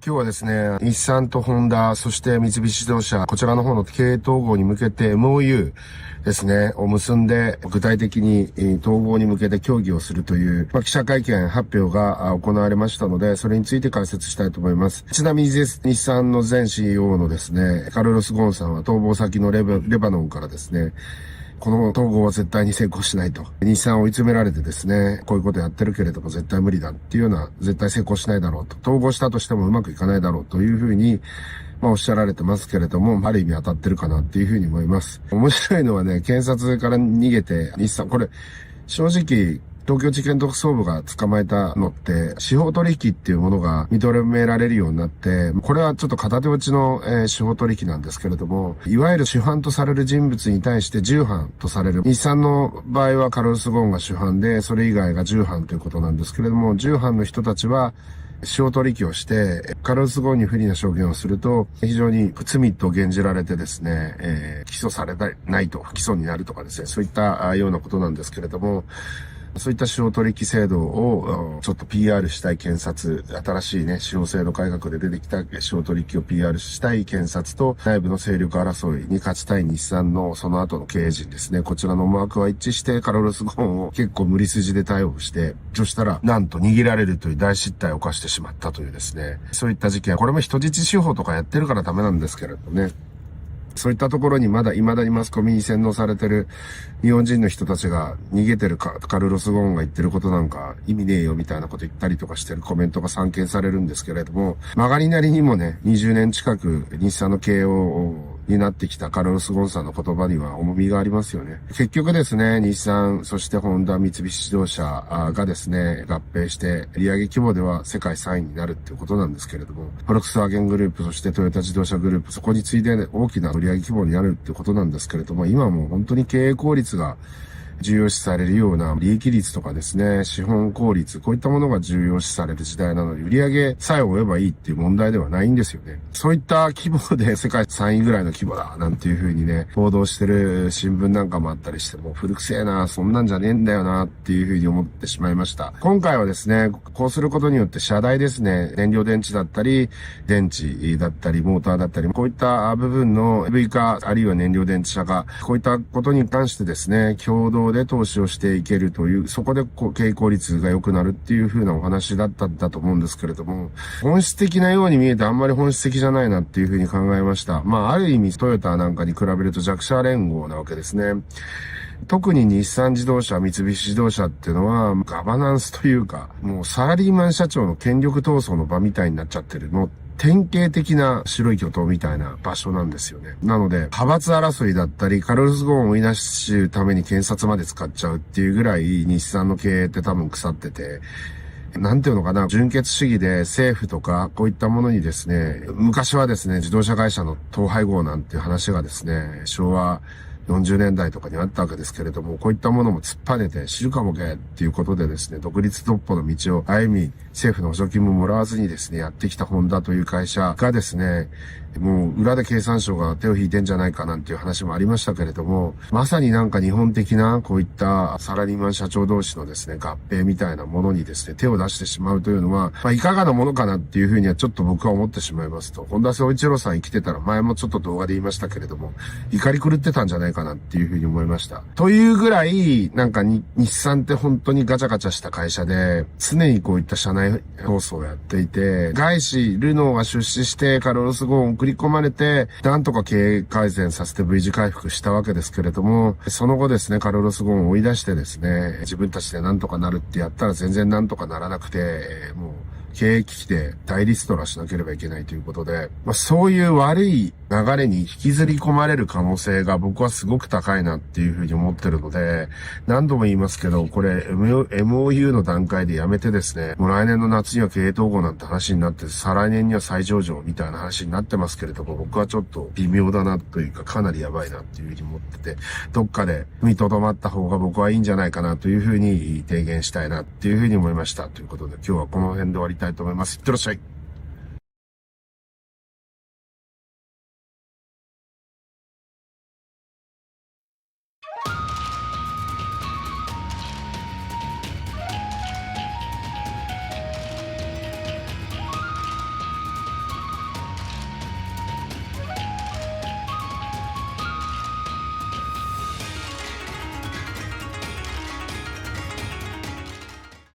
今日はですね、日産とホンダ、そして三菱自動車、こちらの方の経営統合に向けて MOU ですね、を結んで、具体的に統合に向けて協議をするという、記者会見発表が行われましたので、それについて解説したいと思います。ちなみに日産の前 CEO のですね、カルロス・ゴーンさんは逃亡先のレバノンからですね、この統合は絶対に成功しないと。日産を追い詰められてですね、こういうことやってるけれども絶対無理だっていうような、絶対成功しないだろうと。統合したとしてもうまくいかないだろうというふうに、おっしゃられてますけれども、ある意味当たってるかなっていうふうに思います。面白いのはね、検察から逃げて、日産、これ、正直、東京地検特捜部が捕まえたのって、司法取引っていうものが認められるようになって、これはちょっと片手落ちの、司法取引なんですけれども、いわゆる主犯とされる人物に対して従犯とされる。日産の場合はカルロス・ゴーンが主犯で、それ以外が従犯ということなんですけれども、従犯の人たちは、司法取引をして、カルロス・ゴーンに不利な証言をすると、非常に罪と減じられてですね、起訴されないと、不起訴になるとかですね、そういったようなことなんですけれども、そういった司法取引制度をちょっと PR したい検察、新しいね、司法制度改革で出てきた司法取引を PR したい検察と内部の勢力争いに勝ちたい日産のその後の経営陣ですね。こちらの思惑は一致してカルロス・ゴーンを結構無理筋で対応して、そしたらなんと逃げられるという大失態を犯してしまったというですね。そういった事件、これも人質司法とかやってるからダメなんですけれどね。そういったところに未だにマスコミに洗脳されてる日本人の人たちが逃げてるカルロス・ゴーンが言ってることなんか意味ねえよみたいなこと言ったりとかしてるコメントが散見されるんですけれども、曲がりなりにもね、20年近く日産の経営になってきたカルロス・ゴーンさんの言葉には重みがありますよね。結局ですね、日産、そしてホンダ、三菱自動車がですね、合併して利上げ規模では世界3位になるっていうことなんですけれども、フォルクスワーゲングループ、そしてトヨタ自動車グループ、そこに次いで大きな売上規模になるっていうことなんですけれども、今もう本当に経営効率が重要視されるような利益率とかですね、資本効率、こういったものが重要視される時代なので、売上さえ追えばいいっていう問題ではないんですよね。そういった規模で世界3位ぐらいの規模だ、なんていう風にね、報道してる新聞なんかもあったりして、もう古くせえな、そんなんじゃねえんだよな、っていう風に思ってしまいました。今回はですね、こうすることによって車台ですね、燃料電池だったり、電池だったり、モーターだったり、こういった部分の EV 化、あるいは燃料電池車化、こういったことに関してですね、共同で投資をしていけるという、そこで経営効率が良くなるっていう風なお話だったんだと思うんですけれども、本質的なように見えてあんまり本質的じゃないなっていう風に考えました。ある意味トヨタなんかに比べると弱者連合なわけですね。特に日産自動車、三菱自動車っていうのはガバナンスというか、もうサラリーマン社長の権力闘争の場みたいになっちゃってるの。典型的な白い巨頭みたいな場所なんですよね。なので、派閥争いだったり、カルロス・ゴーンを追い出すために検察まで使っちゃうっていうぐらい日産の経営って多分腐ってて、なんていうのかな、純血主義で政府とかこういったものにですね、昔はですね、自動車会社の統廃合なんていう話がですね、昭和40年代とかにあったわけですけれども、こういったものも突っぱねて知るかもけっていうことでですね、独立独歩の道を歩み、政府の補助金ももらわずにですね、やってきたホンダという会社がですね、もう裏で経産省が手を引いてんじゃないかなんていう話もありましたけれども、まさになんか日本的なこういったサラリーマン社長同士のですね、合併みたいなものにですね、手を出してしまうというのは、いかがなものかなっていうふうにはちょっと僕は思ってしまいますと、本田宗一郎さん生きてたら前もちょっと動画で言いましたけれども、怒り狂ってたんじゃないかなっていうふうに思いました。というぐらい、なんか日産って本当にガチャガチャした会社で、常にこういった社内放送をやっていて、外資、ルノーが出資してカルロス・ゴーンを送り込まれて、なんとか経営改善させて V 字回復したわけですけれども、その後ですね、カルロス・ゴーンを追い出してですね、自分たちでなんとかなるってやったら全然なんとかならなくて、もう経営危機で大リストラしなければいけないということで、そういう悪い流れに引きずり込まれる可能性が僕はすごく高いなっていうふうに思ってるので、何度も言いますけど、これ MOU の段階でやめてですね、もう来年の夏には経営統合なんて話になって、再来年には再上場みたいな話になってますけれども、僕はちょっと微妙だなというか、かなりやばいなっていうふうに思ってて、どっかで踏みとどまった方が僕はいいんじゃないかなというふうに提言したいなっていうふうに思いました。ということで今日はこの辺で終わりたいと思います。いってらっしゃい。